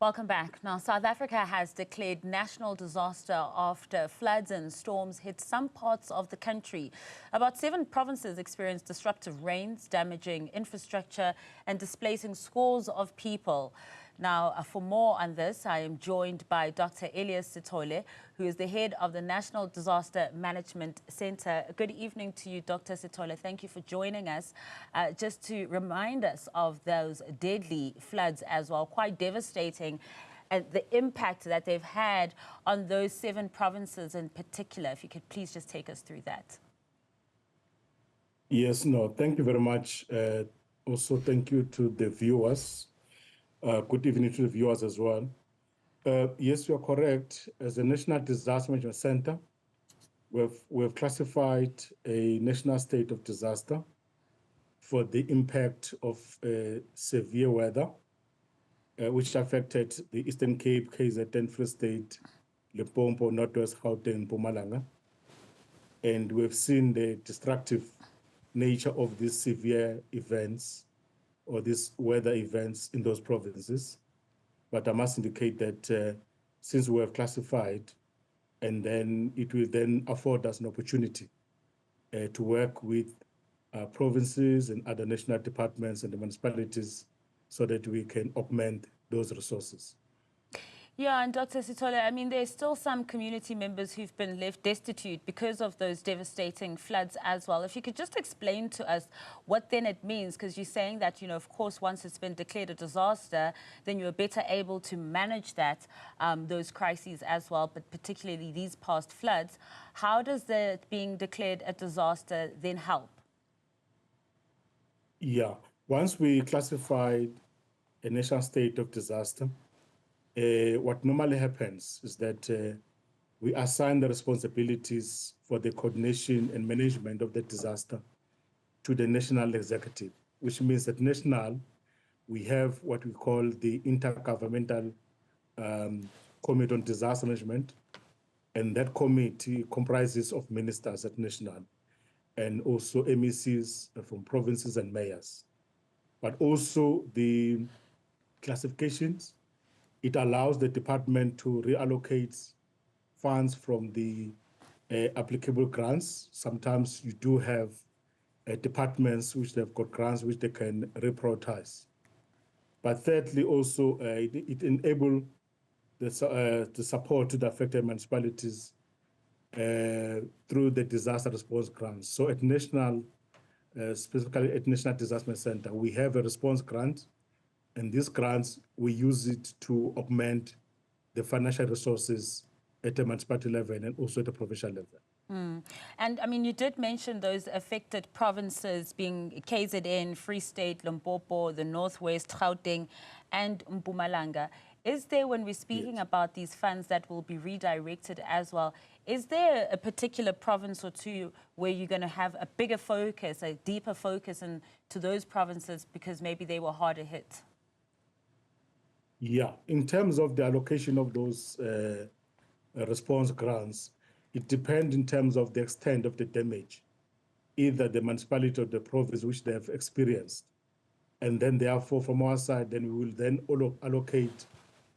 Welcome back. Now, South Africa has declared national disaster after floods and storms hit some parts of the country. About 7 provinces experienced disruptive rains, damaging infrastructure and displacing scores of people. Now, for more on this, I am joined by Dr. Elias Sithole, who is the head of the National Disaster Management Center. Good evening to you, Dr. Sithole. Thank you for joining us. Just to remind us of those deadly floods as well, quite devastating, and the impact that they've had on those 7 provinces in particular. If you could please just take us through that. Yes, no, thank you very much. Also, thank you to the viewers. Good evening to the viewers as well. Yes, you are correct. As a National Disaster Management Center, we've classified a national state of disaster for the impact of severe weather, which affected the Eastern Cape, KZN, Free State, Limpopo, Northwest Gauteng, Mpumalanga. And we've seen the destructive nature of these severe events or these weather events in those provinces. But I must indicate that since we have classified, and then it will then afford us an opportunity to work with provinces and other national departments and the municipalities so that we can augment those resources. Yeah, and Dr. Sithole, I mean, there's still some community members who've been left destitute because of those devastating floods as well. If you could just explain to us what then it means, because you're saying that, you know, of course, once it's been declared a disaster, then you're better able to manage that, those crises as well, but particularly these past floods. How does the being declared a disaster then help? Yeah, once we classified a national state of disaster, what normally happens is that we assign the responsibilities for the coordination and management of the disaster to the national executive, which means that national, we have what we call the Intergovernmental Committee on Disaster Management, and that committee comprises of ministers at national and also MECs from provinces and mayors. But also the classifications, it allows the department to reallocate funds from the applicable grants. Sometimes you do have departments which they've got grants which they can reprioritize. But thirdly, also, it enables the support to the affected municipalities through the disaster response grants. So at national, specifically at National Disaster Center, we have a response grant. And these grants, we use it to augment the financial resources at the municipality level and also at the provincial level. And I mean, you did mention those affected provinces being KZN, Free State, Limpopo, the Northwest, Gauteng, and Mpumalanga. Is there, when we're speaking about these funds that will be redirected as well, is there a particular province or two where you're going to have a bigger focus, a deeper focus into those provinces because maybe they were harder hit? Yeah, in terms of the allocation of those response grants, it depends in terms of the extent of the damage, either the municipality or the province which they have experienced. And then therefore, from our side, then we will then allocate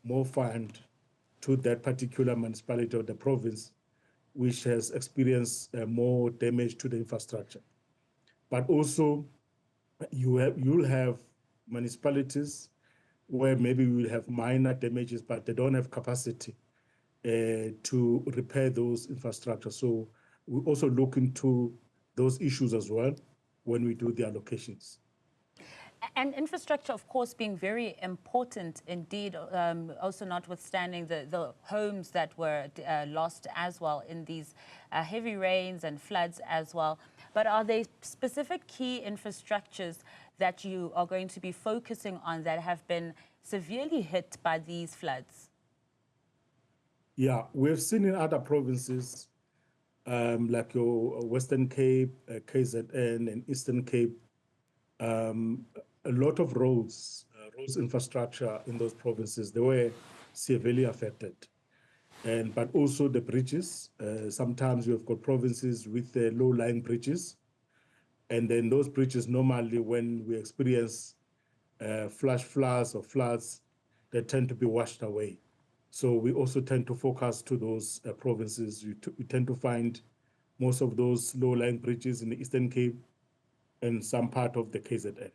more fund to that particular municipality or the province which has experienced more damage to the infrastructure. But also, you'll have municipalities where maybe we will have minor damages, but they don't have capacity to repair those infrastructure. So we also look into those issues as well when we do the allocations. And infrastructure, of course, being very important indeed, also notwithstanding the homes that were lost as well in these heavy rains and floods as well. But are there specific key infrastructures that you are going to be focusing on that have been severely hit by these floods? Yeah, we've seen in other provinces, like your Western Cape, KZN, and Eastern Cape, a lot of roads infrastructure in those provinces, they were severely affected. But also the bridges, sometimes you've got provinces with low-lying bridges. And then those bridges, normally when we experience flash floods or floods, that tend to be washed away. So we also tend to focus to those provinces. We tend to find most of those low-lying bridges in the Eastern Cape and some part of the KZN.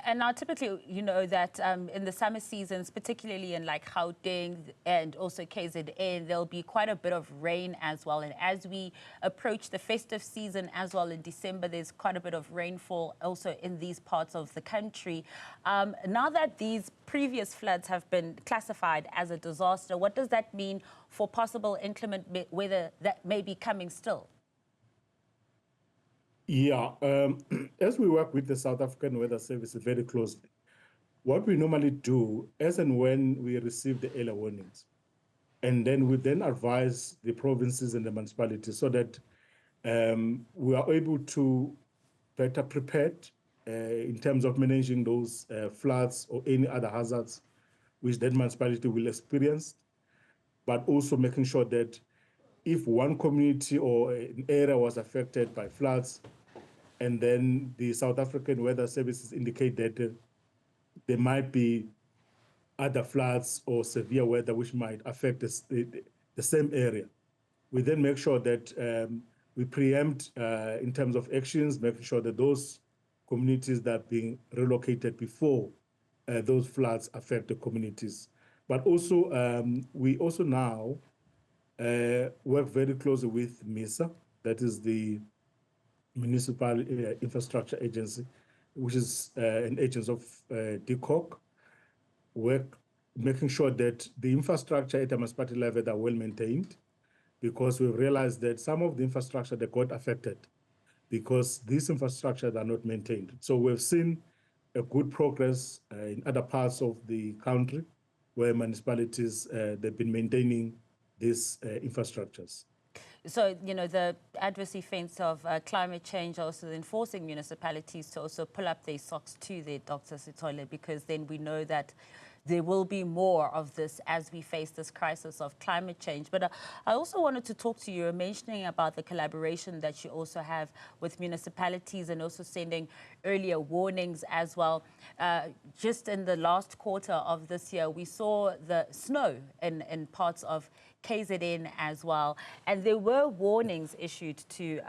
And now typically, you know that in the summer seasons, particularly in like Gauteng and also KZN, there'll be quite a bit of rain as well. And as we approach the festive season as well in December, there's quite a bit of rainfall also in these parts of the country. Now that these previous floods have been classified as a disaster, what does that mean for possible inclement weather that may be coming still? Yeah, as we work with the South African Weather Service very closely, what we normally do, as and when we receive the early warnings, and then we then advise the provinces and the municipalities so that we are able to better prepared in terms of managing those floods or any other hazards which that municipality will experience, but also making sure that if one community or an area was affected by floods, and then the South African Weather Services indicate that there might be other floods or severe weather which might affect the same area. We then make sure that we preempt in terms of actions, making sure that those communities that are being relocated before those floods affect the communities. But also, we also now work very closely with MISA, that is the Municipal Infrastructure Agency, which is an agent of DCOC, work making sure that the infrastructure at a municipality level are well maintained, because we've realized that some of the infrastructure that got affected because these infrastructure are not maintained. So we've seen a good progress in other parts of the country where municipalities, they've been maintaining these infrastructures. So, you know, the adverse effects of climate change also enforcing municipalities to also pull up their socks to their Dr. Sithole, because then we know that there will be more of this as we face this crisis of climate change. But I also wanted to talk to you, mentioning about the collaboration that you also have with municipalities and also sending earlier warnings as well. Just in the last quarter of this year, we saw the snow in parts of KZN as well. And there were warnings issued to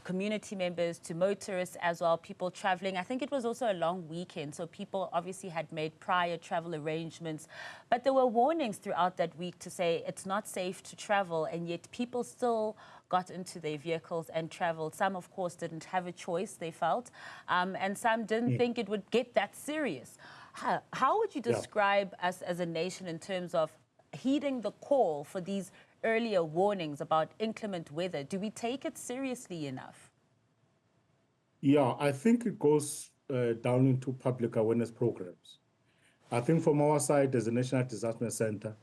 community members, to motorists as well, people traveling. I think it was also a long weekend, so people obviously had made prior travel arrangements. But there were warnings throughout that week to say it's not safe to travel, and yet people still got into their vehicles and traveled. Some, of course, didn't have a choice, they felt, and some didn't think it would get that serious. How would you describe us as a nation in terms of heeding the call for these earlier warnings about inclement weather? Do we take it seriously enough? Yeah, I think it goes down into public awareness programs. I think from our side, as a National Disaster Center,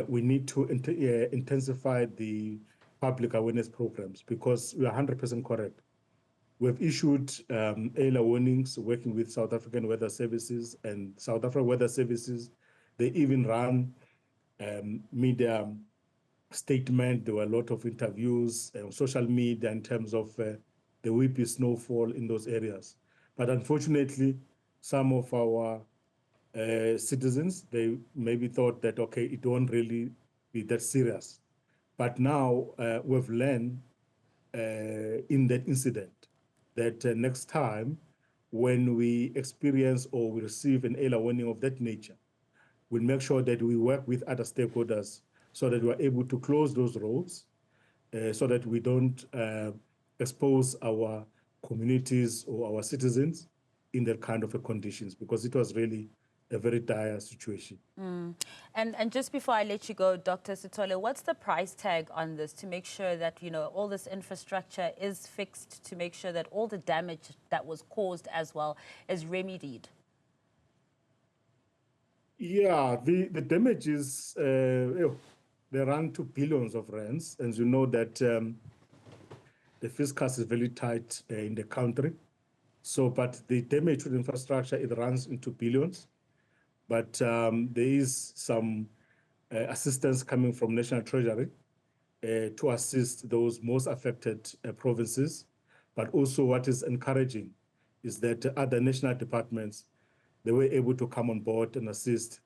we need to intensify the public awareness programs, because we are 100% correct. We've issued early warnings working with South African Weather Services, and South African Weather Services, they even run media statement. There were a lot of interviews on social media in terms of the whippy snowfall in those areas. But unfortunately, some of our citizens, they maybe thought that, okay, it won't really be that serious. But now we've learned in that incident that next time when we experience or we receive an early warning of that nature, we'll make sure that we work with other stakeholders so that we're able to close those roads so that we don't expose our communities or our citizens in that kind of a conditions, because it was really a very dire situation. And just before I let you go, Dr. Sithole, what's the price tag on this to make sure that, you know, all this infrastructure is fixed, to make sure that all the damage that was caused as well is remedied? Yeah, the damages, they run to billions of rands. And you know that the fiscus is very tight in the country. So, but the damage to the infrastructure, it runs into billions. But there is some assistance coming from National Treasury to assist those most affected provinces. But also what is encouraging is that other national departments, they were able to come on board and assist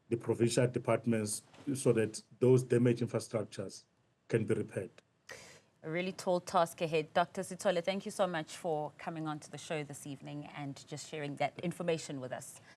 the provincial departments so that those damaged infrastructures can be repaired. A really tall task ahead. Dr. Sithole, thank you so much for coming on to the show this evening and just sharing that information with us.